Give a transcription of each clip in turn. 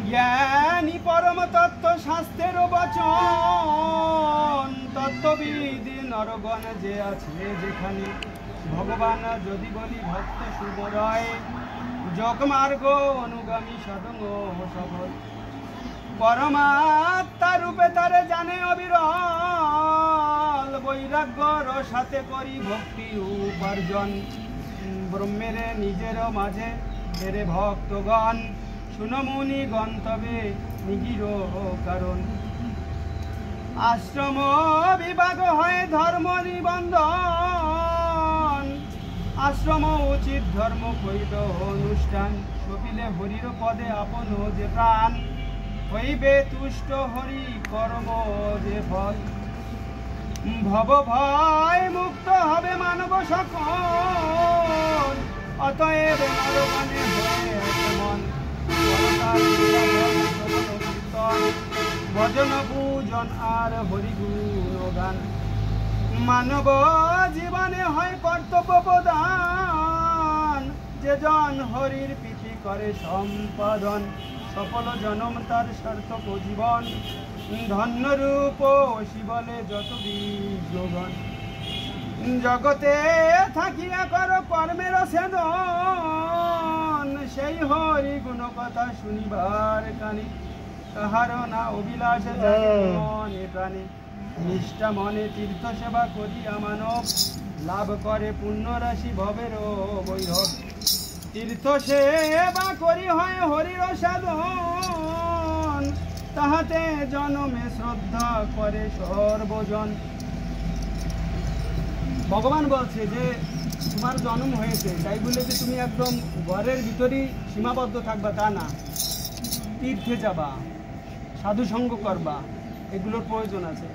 জ্ঞানী পরম তত্ত্ব শাস্ত্রের বচন, তত্ত্ববিদ নরগণ যে আছে যেখানে, ভগবান যদি বলি ভক্ত শুভরয়, যোগমার্গ অনুগামী সদঙ্গ সফল, পরমাত্মা রূপে তারে জানে অবিরল, বৈরাগ্যর সাথে করি ভক্তি উপার্জন, ব্রহ্মের নিজের মাঝে হেরে ভক্তগণ, শুনমুনি গন্তব্যে নিগির কারণ, আশ্রম বিভাগ হয় ধর্ম নিবন্ধন, আশ্রম উচিত ধর্ম করিল অনুষ্ঠান, সপিলে হরির পদে আপন যে প্রাণ, হইবে তুষ্ট হরি কর্ম যে ফল, ভব ভয় মুক্ত হবে মানব সকল, অতএব নরগণে হয়ে আছে মন, ভজন পূজন আর হরি গুণগান, মানব জীবনে হয় কর্তব্য প্রদান, যে জন হরির প্রীতি করে সম্পাদন, সফল জনম তার সার্থক জীবন, ধন্য রূপ শিবলে যত বীর্যগণ, জগতে থাকিয়া কর কর্মের সেদন, সেই হরি গুণ কথা শুনিবার কানে, তাহার না অভিলাষে মনে প্রাণে, নিষ্ঠা মনে তীর্থ সেবা করিয়া মানব, লাভ করে পুণ্য রাশি ভবের বৈরব, তীর্থ সেবা করি হয় হরির সাধন, তাহাতে জনমে শ্রদ্ধা করে সর্বজন। ভগবান বলছে যে তোমার জন্ম হয়েছে তাই বলে যে তুমি একদম ঘরের ভিতরেই সীমাবদ্ধ থাকবা তা না, তীর্থে যাবা, সাধুসঙ্গ করবা, এগুলোর প্রয়োজন আছে।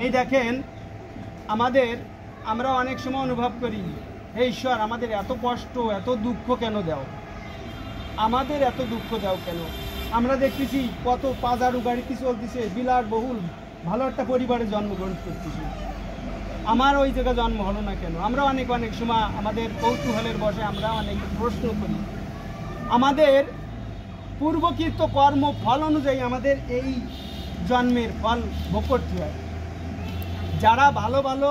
এই দেখেন আমরা অনেক সময় অনুভব করি, হে ঈশ্বর আমাদের এত কষ্ট এত দুঃখ কেন দাও, আমাদের এত দুঃখ দাও কেন? আমরা দেখতেছি কত পাজারু গাড়িতে চলতেছে, বিলাস বহুল ভালো একটা পরিবারে জন্মগ্রহণ করতেছি, আমার ওই জায়গায় জন্ম হলো না কেন? আমরা অনেক সময় আমাদের কৌতূহলের বসে আমরা অনেক প্রশ্ন করি। আমাদের পূর্বকৃত কর্ম ফল অনুযায়ী আমাদের এই জন্মের ফল ভোগ করতে হয়। যারা ভালো ভালো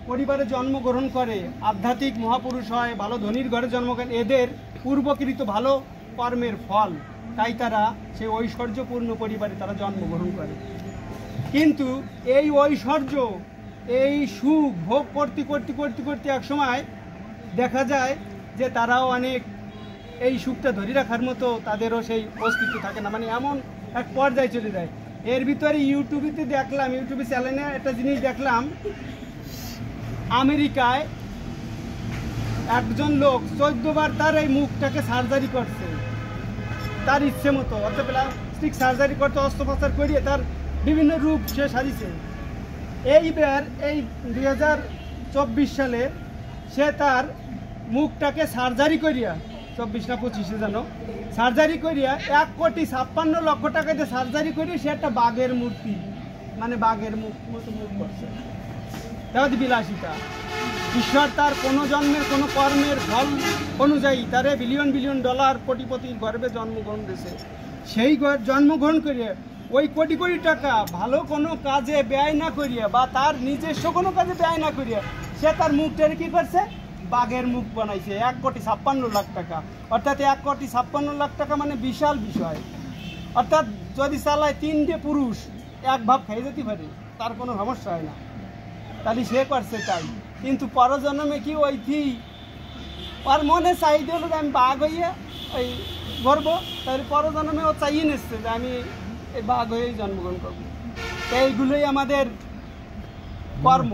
পরিবারে জন্মগ্রহণ করে, আধ্যাত্মিক মহাপুরুষ হয়, ভালো ধনীর ঘরে জন্মগ্রহণ, এদের পূর্বকৃত ভালো কর্মের ফল, তাই তারা সেই ঐশ্বর্যপূর্ণ পরিবারে তারা জন্মগ্রহণ করে। কিন্তু এই ঐশ্বর্য এই সুখ ভোগ করতে করতে করতে করতে এক সময় দেখা যায় যে তারাও অনেক এই সুখটা ধরে রাখার মতো তাদেরও সেই অস্তিত্ব থাকে না, মানে এমন এক পর্যায়ে চলে যায়। এর ভিতরে ইউটিউবে চ্যানেলে একটা জিনিস দেখলাম, আমেরিকায় একজন লোক 14 বার তার এই মুখটাকে সার্জারি করছে, তার ইচ্ছে মতো অর্থোপ্লাস্টিক সার্জারি করতে অস্ত্রোপচার করিয়ে তার বিভিন্ন রূপ সে সাজিছে। এইবার এই 2024 সালে সে তার মুখটাকে সার্জারি করিয়া, 24 না 25 যেন সার্জারি করিয়া 1,56,00,000 টাকা দিয়ে সার্জারি করিয়ে সে একটা বাঘের মূর্তি, মানে বাঘের মুখ করছে। তাহলে বিলাসিতা। ঈশ্বর তার কোনো জন্মের কোনো কর্মের ফল অনুযায়ী তারে বিলিয়ন বিলিয়ন ডলার কোটিপতির গর্ভে জন্মগ্রহণ দিয়েছে। সেই জন্মগ্রহণ করিয়া ওই কোটি কোটি টাকা ভালো কোনো কাজে ব্যয় না করিয়া বা তার নিজস্ব কোনো কাজে ব্যয় না করিয়া সে তার মুখটারে কী করছে, বাঘের মুখ বানাইছে। 1,56,00,000 টাকা, অর্থাৎ 1,56,00,000 টাকা মানে বিশাল বিষয়। অর্থাৎ যদি চালায় 3টে পুরুষ এক ভাব খাই যেতে পারে, তার কোনো সমস্যা হয় না, তাহলে সে করছে তাই। কিন্তু পরজন্মে কি ওইটি আর মনে চাইতে হলো যে আমি বাঘ হইয়া ওই গর্ব, তাহলে পরজন্মে ও চাইয়ে নিচ্ছে যে আমি এই বাঘ হয়েই জন্মগ্রহণ করবো। এইগুলোই আমাদের কর্ম।